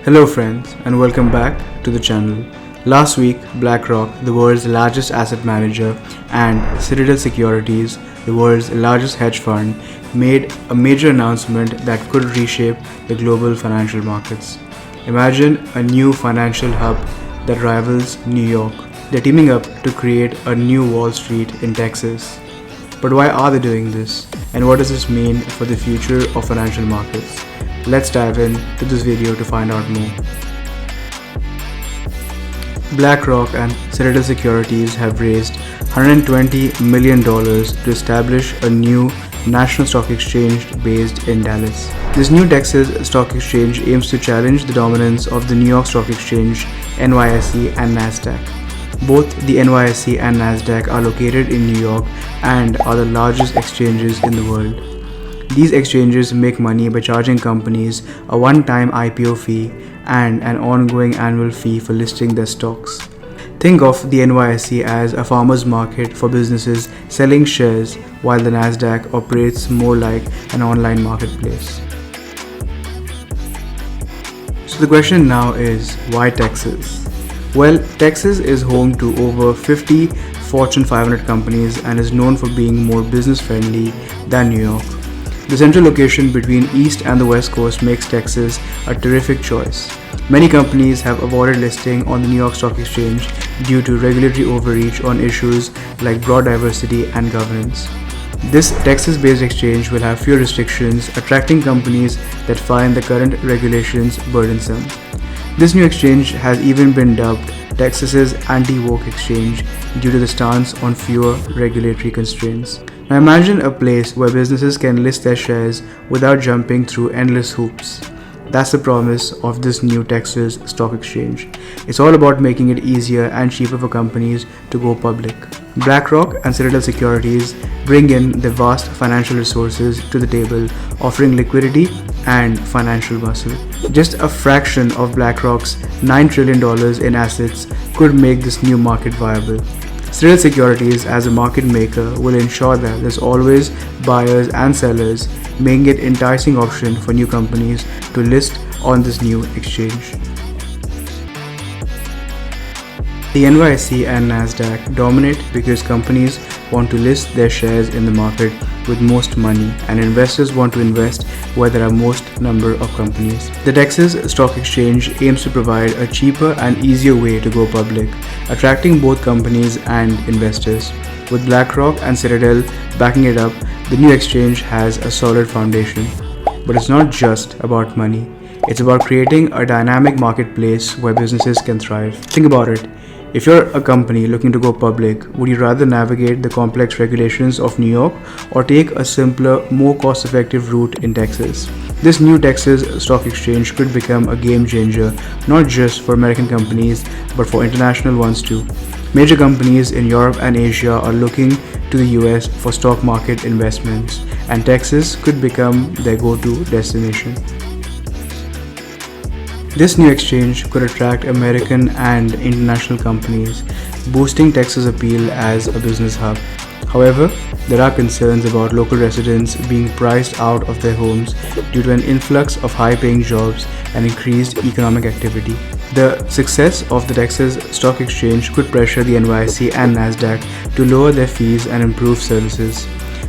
Hello friends and welcome back to the channel. Last week, BlackRock, the world's largest asset manager, and Citadel Securities, the world's largest hedge fund, made a major announcement that could reshape the global financial markets. Imagine a new financial hub that rivals New York. They're teaming up to create a new Wall Street in Texas. But why are they doing this? And what does this mean for the future of financial markets? Let's dive into this video to find out more. BlackRock and Citadel Securities have raised $120 million to establish a new national stock exchange based in Dallas. This new Texas stock exchange aims to challenge the dominance of the New York Stock Exchange, NYSE and NASDAQ. Both the NYSE and NASDAQ are located in New York and are the largest exchanges in the world. These exchanges make money by charging companies a one-time IPO fee and an ongoing annual fee for listing their stocks. Think of the NYSE as a farmer's market for businesses selling shares, while the NASDAQ operates more like an online marketplace. So the question now is, why Texas? Well, Texas is home to over 50 Fortune 500 companies and is known for being more business friendly than New York. The central location between East and the West Coast makes Texas a terrific choice. Many companies have avoided listing on the New York Stock Exchange due to regulatory overreach on issues like broad diversity and governance. This Texas-based exchange will have fewer restrictions, attracting companies that find the current regulations burdensome. This new exchange has even been dubbed Texas's anti-woke exchange due to the stance on fewer regulatory constraints. Now imagine a place where businesses can list their shares without jumping through endless hoops. That's the promise of this new Texas stock exchange. It's all about making it easier and cheaper for companies to go public. BlackRock and Citadel Securities bring in the vast financial resources to the table, offering liquidity and financial muscle. Just a fraction of BlackRock's $9 trillion in assets could make this new market viable. Citadel Securities, as a market maker, will ensure that there's always buyers and sellers, making it an enticing option for new companies to list on this new exchange. The NYSE and NASDAQ dominate because companies want to list their shares in the market with most money, and investors want to invest where there are most number of companies. The Texas Stock Exchange aims to provide a cheaper and easier way to go public, attracting both companies and investors. With BlackRock and Citadel backing it up, the new exchange has a solid foundation. But it's not just about money. It's about creating a dynamic marketplace where businesses can thrive. Think about it. If you're a company looking to go public, would you rather navigate the complex regulations of New York or take a simpler, more cost-effective route in Texas? This new Texas Stock Exchange could become a game changer, not just for American companies, but for international ones too. Major companies in Europe and Asia are looking to the US for stock market investments, and Texas could become their go-to destination. This new exchange could attract American and international companies, boosting Texas' appeal as a business hub. However, there are concerns about local residents being priced out of their homes due to an influx of high-paying jobs and increased economic activity. The success of the Texas Stock Exchange could pressure the NYSE and NASDAQ to lower their fees and improve services.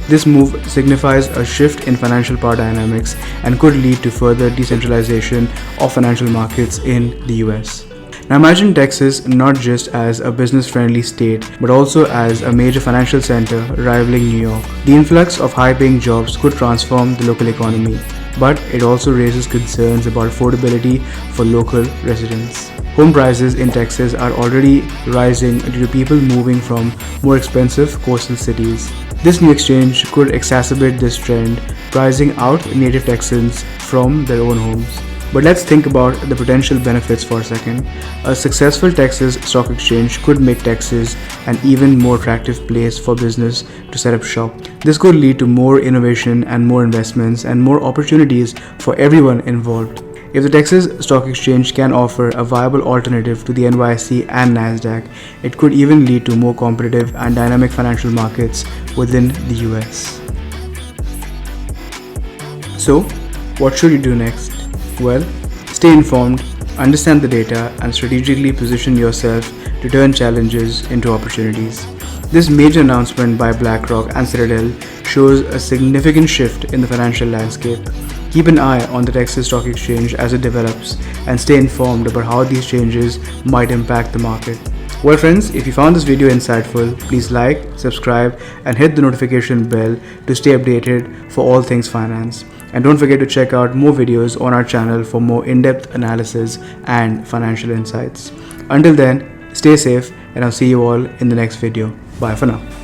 This move signifies a shift in financial power dynamics and could lead to further decentralization of financial markets in the US. Now imagine Texas not just as a business-friendly state, but also as a major financial center rivaling New York. The influx of high-paying jobs could transform the local economy, but it also raises concerns about affordability for local residents. Home prices in Texas are already rising due to people moving from more expensive coastal cities. This new exchange could exacerbate this trend, pricing out native Texans from their own homes. But let's think about the potential benefits for a second. A successful Texas stock exchange could make Texas an even more attractive place for business to set up shop. This could lead to more innovation and more investments and more opportunities for everyone involved. If the Texas Stock Exchange can offer a viable alternative to the NYSE and NASDAQ, it could even lead to more competitive and dynamic financial markets within the US. So, what should you do next? Well, stay informed, understand the data, and strategically position yourself to turn challenges into opportunities. This major announcement by BlackRock and Citadel shows a significant shift in the financial landscape. Keep an eye on the Texas Stock Exchange as it develops and stay informed about how these changes might impact the market. Well friends, if you found this video insightful, please like, subscribe and hit the notification bell to stay updated for all things finance. And don't forget to check out more videos on our channel for more in-depth analysis and financial insights. Until then, stay safe and I'll see you all in the next video. Bye for now.